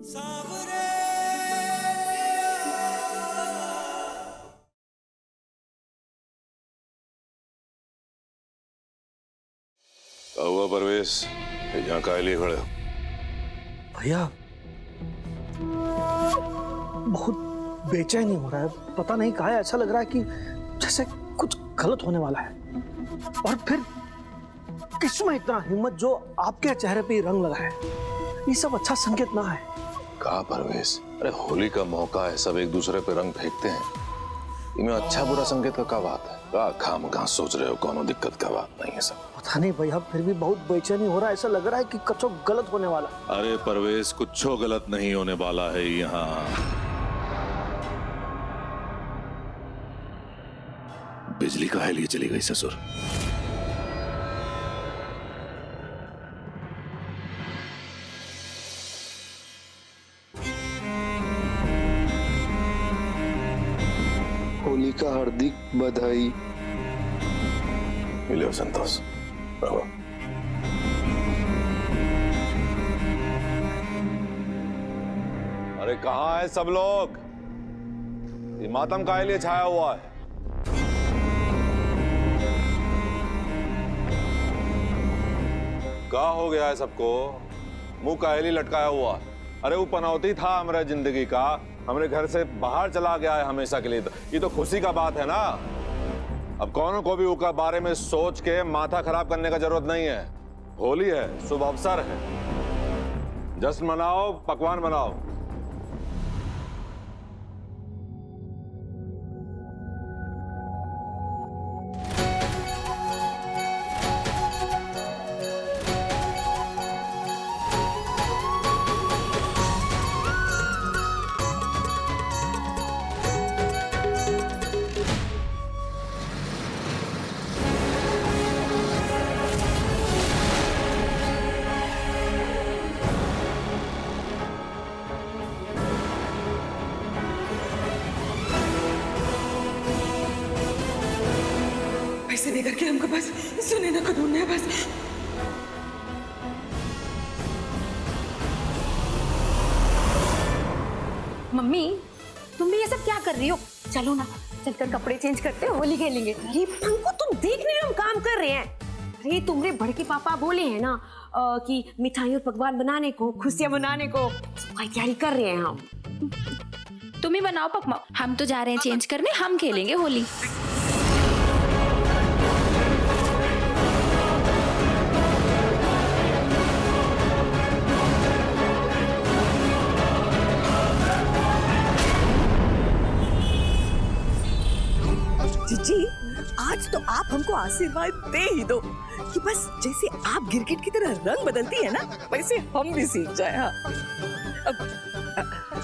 क्या हुआ परवेश, यहाँ काहे लिए खड़े हो? भैया बहुत बेचैनी हो रहा है, पता नहीं काहे ऐसा लग रहा है कि जैसे कुछ गलत होने वाला है। और फिर किसमें इतना हिम्मत जो आपके चेहरे पे ही रंग लगा है? ये सब अच्छा संकेत ना है। कहा परवेश, अरे होली का मौका है, सब एक दूसरे पे रंग फेंकते हैं, इनमें अच्छा बुरा संकेत का क्या बात है? खामखा सोच रहे हो, कोनो दिक्कत का बात नहीं है सब। पता नहीं भैया, फिर भी बहुत बेचैनी हो रहा है, ऐसा लग रहा है कि कुछ गलत होने वाला। अरे परवेश, कुछ गलत नहीं होने वाला है यहाँ। बिजली काहे लिए चली गई ससुर? होली का हार्दिक बधाई। मिलो संतोष, रहो। अरे कहाँ है सब लोग? ये मातम काहे लिए छाया हुआ है? क्या हो गया है सबको? मुंह काहे लिए लटकाया हुआ? अरे वो पनौती था हमारे जिंदगी का, हमरे घर से बाहर चला गया है हमेशा के लिए। ये तो खुशी का बात है ना। अब कौन को भी उसका बारे में सोच के माथा खराब करने का जरूरत नहीं है। होली है, शुभ अवसर है, जश्न मनाओ, पकवान बनाओ। पैसे देकर के हमको बस सुने ना को ढूंढना है बस। मम्मी, तुम भी ये सब क्या कर रही हो? चलो ना, चलकर कपड़े चेंज करते हैं, होली खेलेंगे। अरे पंकु, तुम देख रहे हो हम काम कर रहे हैं। अरे तुम्हारे बड़के पापा बोले हैं ना कि मिठाई और पकवान बनाने को, खुशियां मनाने को सबकी तैयारी कर रहे हैं हम। तुम ही बनाओ पकवान, हम तो जा रहे हैं चेंज करने, हम खेलेंगे होली। जीजी, आज तो आप हमको आशीर्वाद दे ही दो कि बस जैसे आप गिरगिट की तरह रंग बदलती है ना, वैसे हम भी सीख जाए। हाँ,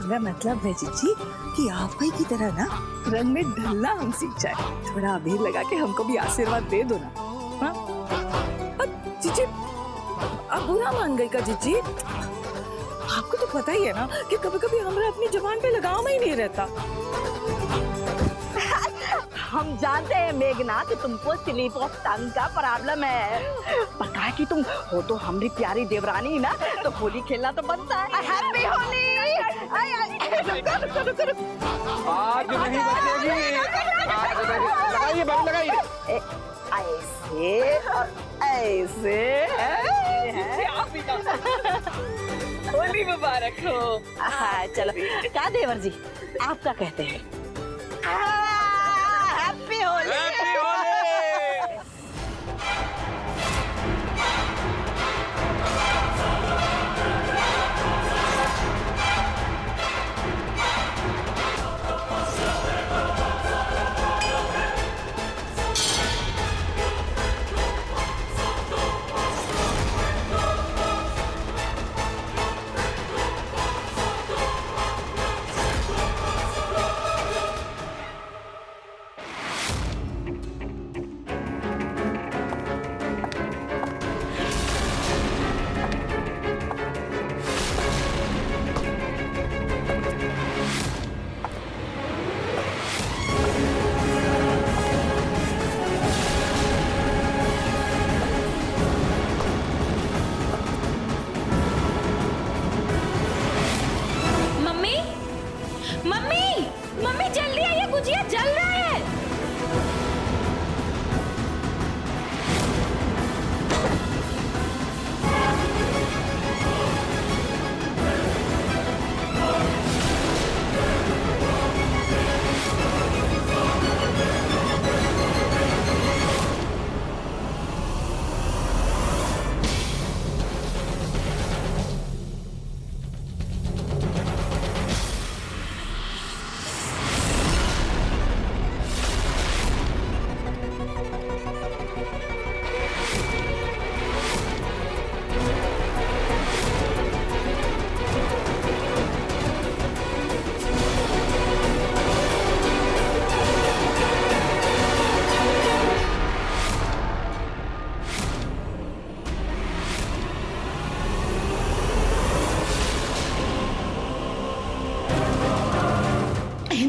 मेरा मतलब है जीजी कि आप ही की तरह ना रंग में ढलना हम सीख जाए। थोड़ा अबीर लगा के हमको भी आशीर्वाद दे दो ना। हाँ? जीजी, आप बुरा मान गई का जीजी? आपको तो पता ही है ना कि कभी-कभी हमरा अपनी जुबान पे लगाम ही नहीं रहता। हम जानते हैं मेघना कि तुमको स्लिप ऑफ टंग का प्रॉब्लम है, पर कहा कि तुम हो तो हमारी प्यारी देवरानी ना, तो होली खेलना तो बनता है। हैप्पी होली। आज नहीं बचेगी, आज नहीं। लगाइए भाई, लगाइए। ऐसे होली मुबारक हो। हाँ, चलो क्या देवर जी आपका कहते हैं? हैप्पी होली। हैप्पी होली।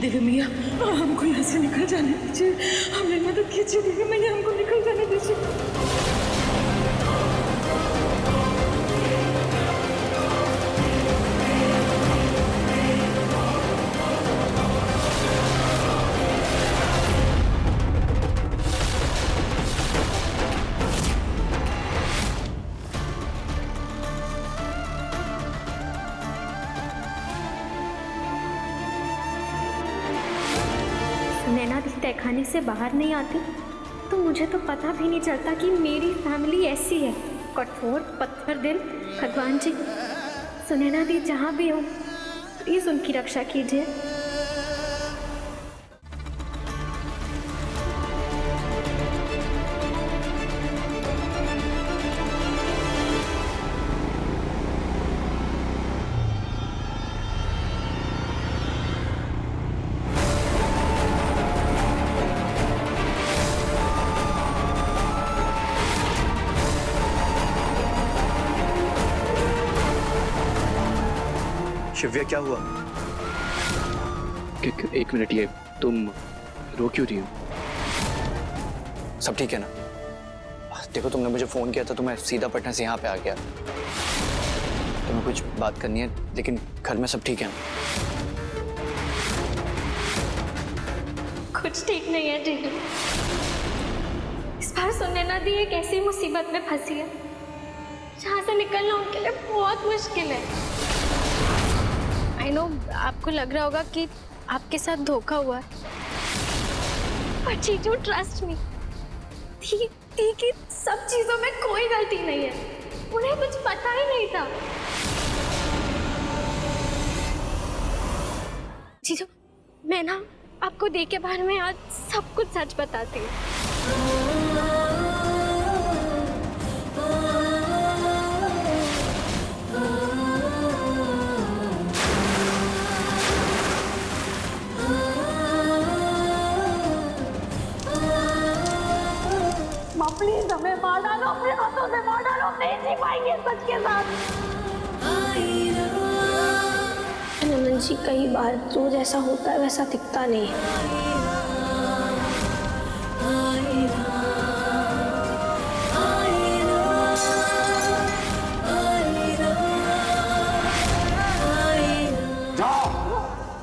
देवी मैया हमको यहाँ से निकल जाने दीजिए, हमें मदद कीजिए देवी मैया, हमको निकल जाने दीजिए। नैना दी तहखाने से बाहर नहीं आती तो मुझे तो पता भी नहीं चलता कि मेरी फैमिली ऐसी है, कठोर पत्थर दिल। भगवान जी, सुनैना दी जहाँ भी हो प्लीज उनकी रक्षा कीजिए। शिव्या क्या हुआ? एक मिनट, ये तुम रो क्यों रही हो? सब ठीक है ना? देखो तुमने मुझे फोन किया था तो मैं सीधा पटना से यहाँ पे आ गया। तुम्हें कुछ बात करनी है, लेकिन घर में सब ठीक है ना? कुछ ठीक नहीं है जीजू। इस बार सुनैना दी एक ऐसी मुसीबत में फंसी है जहाँ से निकलना उनके लिए बहुत मुश्किल है। आई नो आपको लग रहा होगा कि आपके साथ धोखा हुआ है, पर जीजू ट्रस्ट मी, दी की सब चीजों में कोई गलती नहीं है, उन्हें कुछ पता ही नहीं था। जीजू, मैं ना आपको दी के बारे में आज सब कुछ सच बताती हूँ। प्लीज हमें मार डालो, अपने हाथों से मार डालो, हम नहीं जी पाएंगे सच के साथ। नमन जी, कई बार जो जैसा होता है वैसा दिखता नहीं है।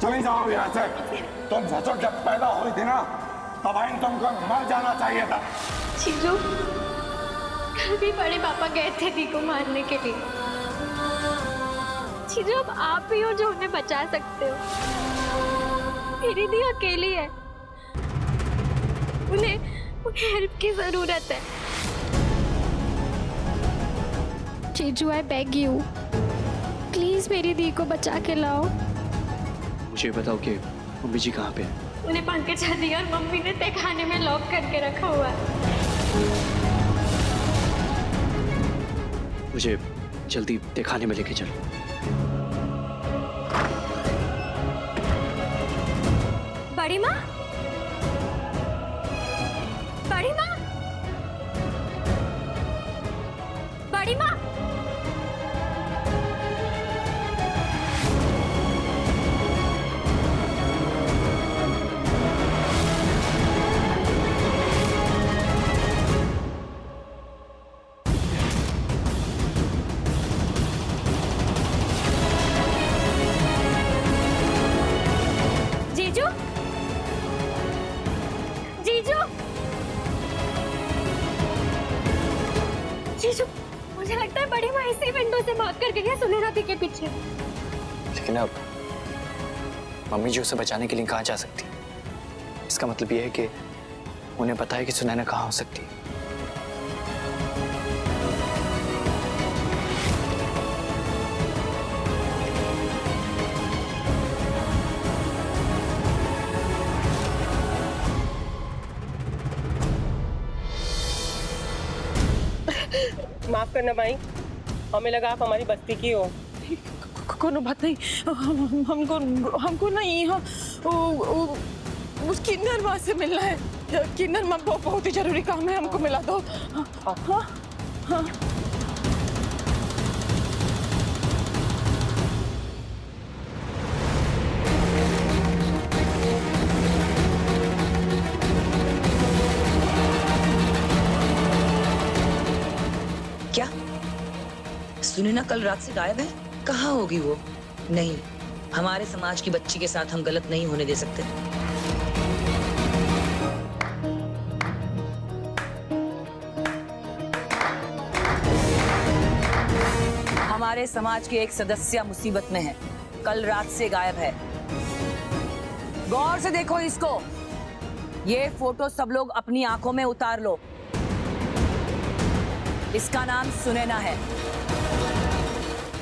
चले जाओ यहाँ से। तुम सचो जब पैदा हुई थी ना तब इन तुमको मर जाना चाहिए था। जीजू, कल भी बड़े पापा गए थे दी को मारने के लिए। जीजू, अब आप ही हो जो उन्हें बचा सकते हो। मेरी दी अकेली है, उन्हें हेल्प की जरूरत है। जीजू, आई बेग यू, प्लीज मेरी दी को बचा के लाओ। मुझे बताओ कि मम्मी जी कहाँ पे हैं? उन्हें पंकज दी और मम्मी ने तहखाने में लॉक करके रखा हुआ है। मुझे जल्दी तहखाने में लेके चलो। बड़ी माँ, बड़ी माँ, बड़ी माँ। जीजू, मुझे लगता है बड़ी माँ इसी विंडो से भाग कर गई है सुनैना दी के पीछे। लेकिन अब मम्मी जी उसे बचाने के लिए कहाँ जा सकती? इसका मतलब ये है कि उन्हें पता है कि सुनैना कहाँ हो सकती है। माफ करना भाई, हमें लगा आप हमारी बस्ती की हो। कोनो बात नहीं, हमको ना यहाँ उस किन्नर माँ से मिलना है। किन्नर माँ बहुत ही जरूरी काम है, हमको मिला दो। हाँ हाँ। सुनैना कल रात से गायब है, कहाँ होगी वो? नहीं, हमारे समाज की बच्ची के साथ हम गलत नहीं होने दे सकते। हमारे समाज के एक सदस्य मुसीबत में है, कल रात से गायब है। गौर से देखो इसको। ये फोटो सब लोग अपनी आंखों में उतार लो। इसका नाम सुनैना है।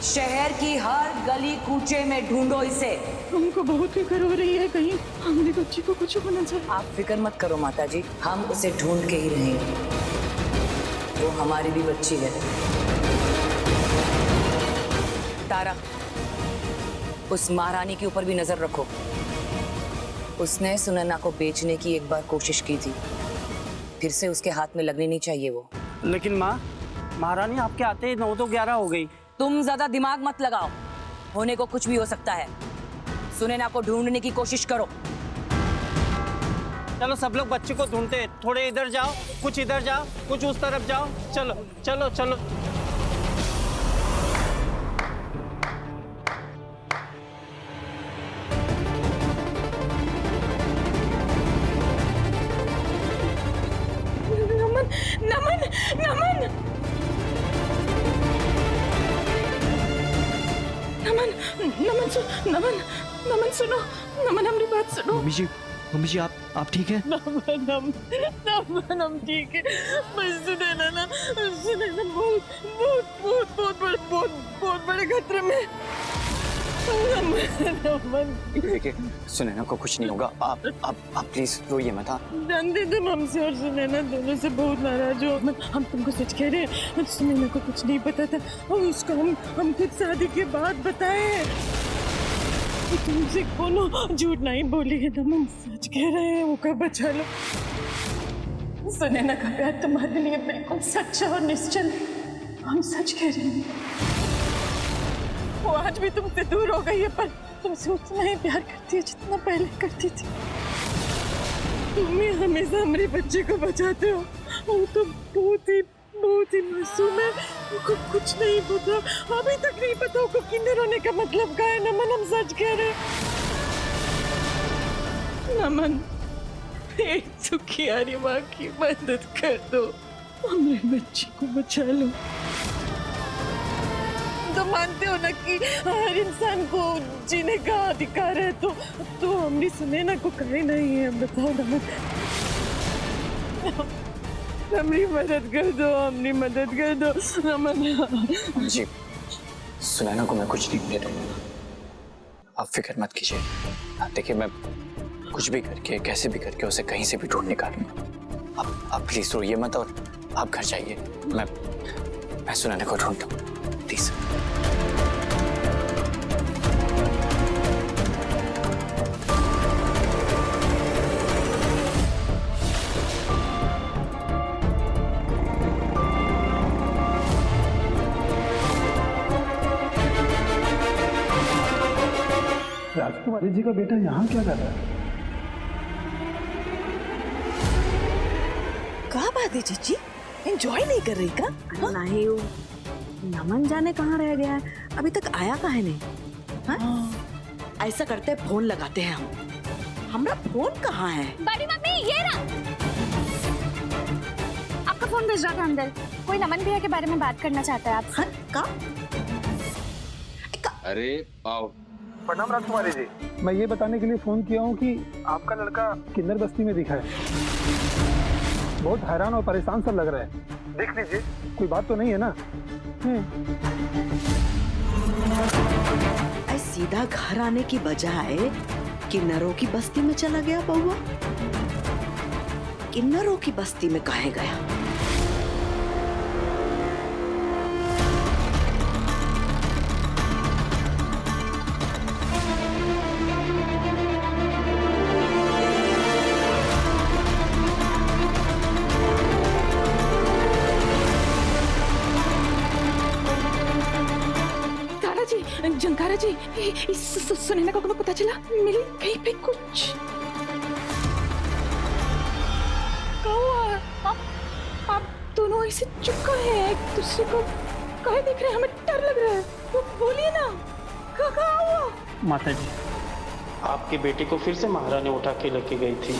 शहर की हर गली कूचे में ढूंढो इसे। हमको बहुत फिक्र हो रही है, कहीं हमारी बच्ची को कुछ होना चाहिए। आप फिक्र मत करो माता जी, हम उसे ढूंढ के ही रहेंगे। वो हमारी भी बच्ची है। तारा, उस महारानी के ऊपर भी नजर रखो। उसने सुनैना को बेचने की एक बार कोशिश की थी, फिर से उसके हाथ में लगनी नहीं चाहिए वो। लेकिन माँ, महारानी आपके आते ही 9 तो 11 हो गई। तुम ज्यादा दिमाग मत लगाओ, होने को कुछ भी हो सकता है। सुनैना को ढूंढने की कोशिश करो। चलो सब लोग बच्चे को ढूंढते हैं। थोड़े इधर जाओ, कुछ इधर जाओ, कुछ उस तरफ जाओ। चलो चलो चलो। नमन, नमन, नमन, नमन, नमन, नमन सुनो, नमन हमारी बात सुनो। मम्मी जी आप ठीक हैं? नमन हम ठीक है। बस सुनैना बहुत बड़े खतरे में। देखिए, सुनैना को कुछ नहीं होगा। आप प्लीज रोइए मत। जानते तुम हमसे और सुनैना दोनों से बहुत नाराज हो। हम तुमको सच कह रहे हैं, सुनैना को कुछ नहीं पता था और उसको हम खुद शादी के बाद बताए। तुमसे कोनो झूठ नहीं बोली है नमन, सच कह रहे हैं। वो कब बचा लो। सुनैना का प्यार तुम्हारे लिए बिल्कुल सच्चा और निश्चल। हम सच कह रहे हैं। वो आज भी तुमसे दूर हो गई है, पर तुमसे उतना ही प्यार करती है जितना पहले करती थी। तुम ही हमेशा हमारे बच्चे को बचाते हो। वो तो बहुत ही मासूम है, उसको कुछ नहीं पता, अभी तक नहीं पता उसको किन्नर होने का मतलब क्या है। नमन हम सच कह रहे हैं। नमन, एक सुखियारी माँ की मदद कर दो, हमारे बच्चे को बचा लो। तो मानते हो ना कि हर इंसान को जीने का अधिकार है, तो हमारी सुनैना को कहे नहीं है। बताओ नमन, हमारी मदद कर दो, हमारी मदद कर दो नमन। जी, सुनैना को मैं कुछ नहीं दे रहा। आप फिक्र मत कीजिए। देखिए, मैं कुछ भी करके, कैसे भी करके उसे कहीं से भी ढूंढ निकालूंगा। आप प्लीज रोइए मत और आप घर जाइए। मैं सुनैना को ढूंढता हूँ, प्लीज। राजकुमारी जी का बेटा यहाँ क्या कर रहा है? क्या बात है जीजी, एंजॉय नहीं कर रही का? नहीं, वो नमन जाने कहाँ रह गया है, अभी तक आया कहाँ नहीं। ऐसा करते हैं, फोन लगाते हैं हम। हमारा फोन कहाँ है? बड़ी मम्मी ये रहा। आपका फोन भेज रहा था अंदर। कोई नमन भैया के बारे में बात करना चाहता है आपसे। का? अरे आओ। प्रणाम राजकुमारी जी। मैं ये बताने के लिए फोन किया हूँ कि आपका लड़का किन्नर बस्ती में दिखा है। बहुत हैरान और परेशान सा लग रहा है। देख लीजिए, कोई बात तो नहीं है ना? सीधा घर आने की बजाय किन्नरों की बस्ती में चला गया बउआ। किन्नरों की बस्ती में काहे गया? जंकारा जी, सुनैना को पता चला? मिली कहीं पे कुछ? आप दोनों ऐसे चुप हैं, एक दूसरे को कहे देख रहे हैं? हमें डर लग रहा है, तो बोलिए ना, कहाँ हुआ? माता जी, आपके बेटे को फिर से महारानी उठा के लेके गई थी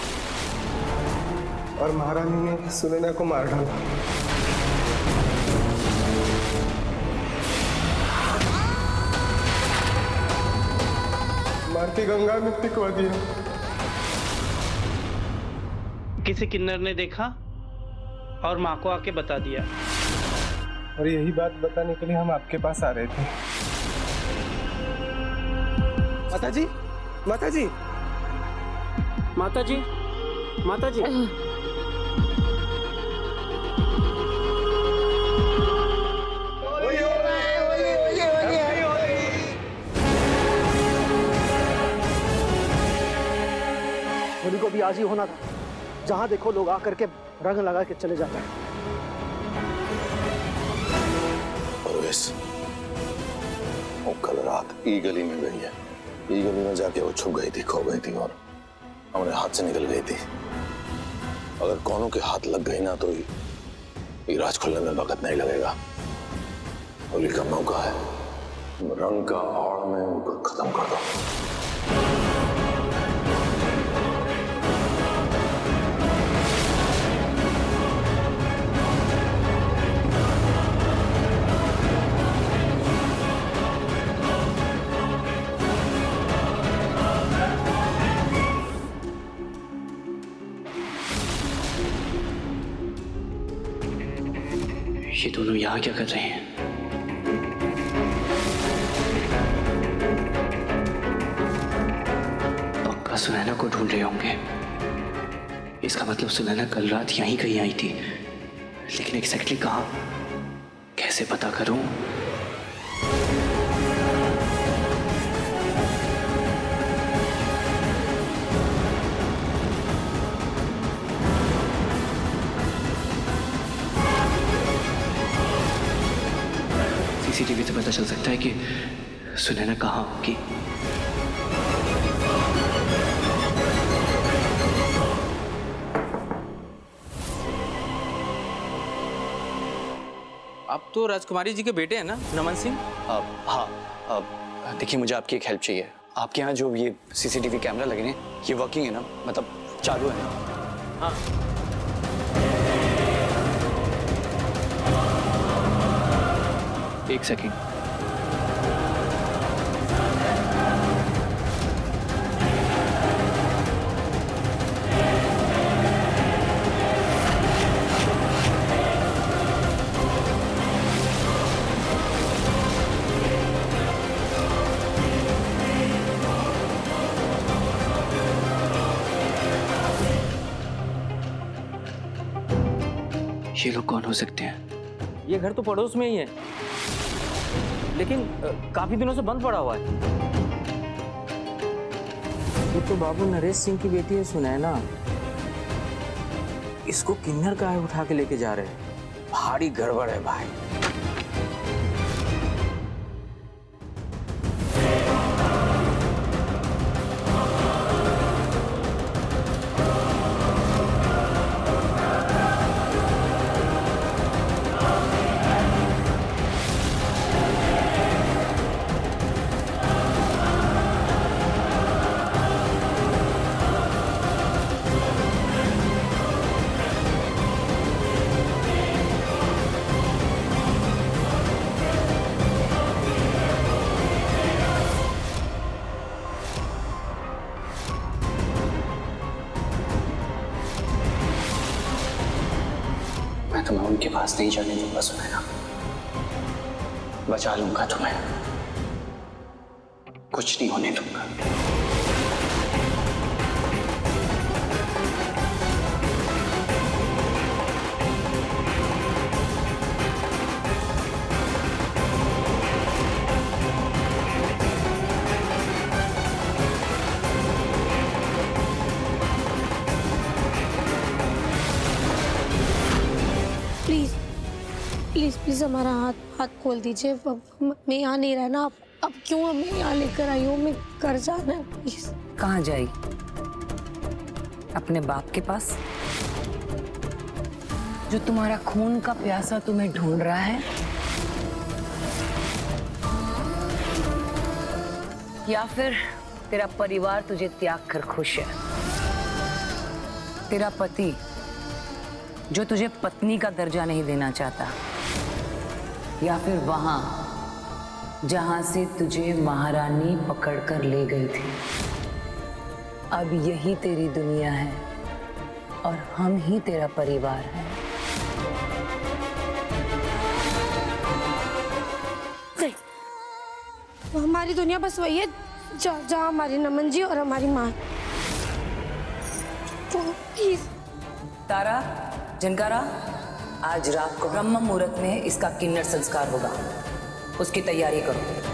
और महारानी ने सुनैना को मार डाला। मार के गंगा में फेंकवा दिया। किसी किन्नर ने देखा और माँ को आके बता दिया। और यही बात बताने के लिए हम आपके पास आ रहे थे। माता जी, माता जी, माता जी, माता जी। होली को भी आज ही होना था। जहां देखो लोग आकर के रंग लगा के चले जाते हैं। परवेश, वो कल रात ई गली में गई है। ई गली में जाके वो छुप गई थी, खो गई थी और हमारे हाथ से निकल गई थी। अगर कौनों के हाथ लग गई ना तो ये राज खुलने में वक्त नहीं लगेगा। होली का मौका है, रंग का आड़ में उनको खत्म कर दो। ये दोनों यहाँ क्या कर रहे हैं? पक्का सुनैना को ढूंढ रहे होंगे। इसका मतलब सुनैना कल रात यहीं कहीं आई थी, लेकिन एग्जैक्टली कहाँ, कैसे पता करूं? सीसीटीवी से पता चल सकता है कि सुनैना कहाँ होगी। आप तो राजकुमारी जी के बेटे हैं ना, नमन सिंह? हाँ, देखिए मुझे आपकी एक हेल्प चाहिए। आपके यहाँ जो ये सीसीटीवी कैमरा लगे हैं, ये वर्किंग है ना, मतलब चालू है ना? हाँ। एक सेकेंड। ये लोग कौन हो सकते हैं? ये घर तो पड़ोस में ही है, लेकिन काफी दिनों से बंद पड़ा हुआ है। ये तो बाबू नरेश सिंह की बेटी है सुनैना। इसको किन्नर का उठा के लेके जा रहे हैं। भारी गड़बड़ है भाई। तो मैं उनके पास नहीं जाने दूंगा सुनैना। बचा लूंगा तुम्हें, कुछ नहीं होने दूंगा। प्लीज प्लीज हमारा हाथ खोल दीजिए। मैं यहाँ नहीं रहना। अब क्यों हमें यहाँ लेकर आई हूँ? मैं घर जाना है प्लीज। कहाँ जाएगी? अपने बाप के पास, जो तुम्हारा खून का प्यासा तुम्हें ढूंढ रहा है। या फिर तेरा परिवार तुझे त्याग कर खुश है? तेरा पति जो तुझे पत्नी का दर्जा नहीं देना चाहता, या फिर वहां जहां से तुझे महारानी पकड़कर ले गई थी। अब यही तेरी दुनिया है और हम ही तेरा परिवार है। हमारी दुनिया बस वही है जहाँ हमारे नमन जी और हमारी माँ। तो प्लीज तारा, जनकारा, आज रात को ब्रह्म मुहूर्त में इसका किन्नर संस्कार होगा, उसकी तैयारी करो।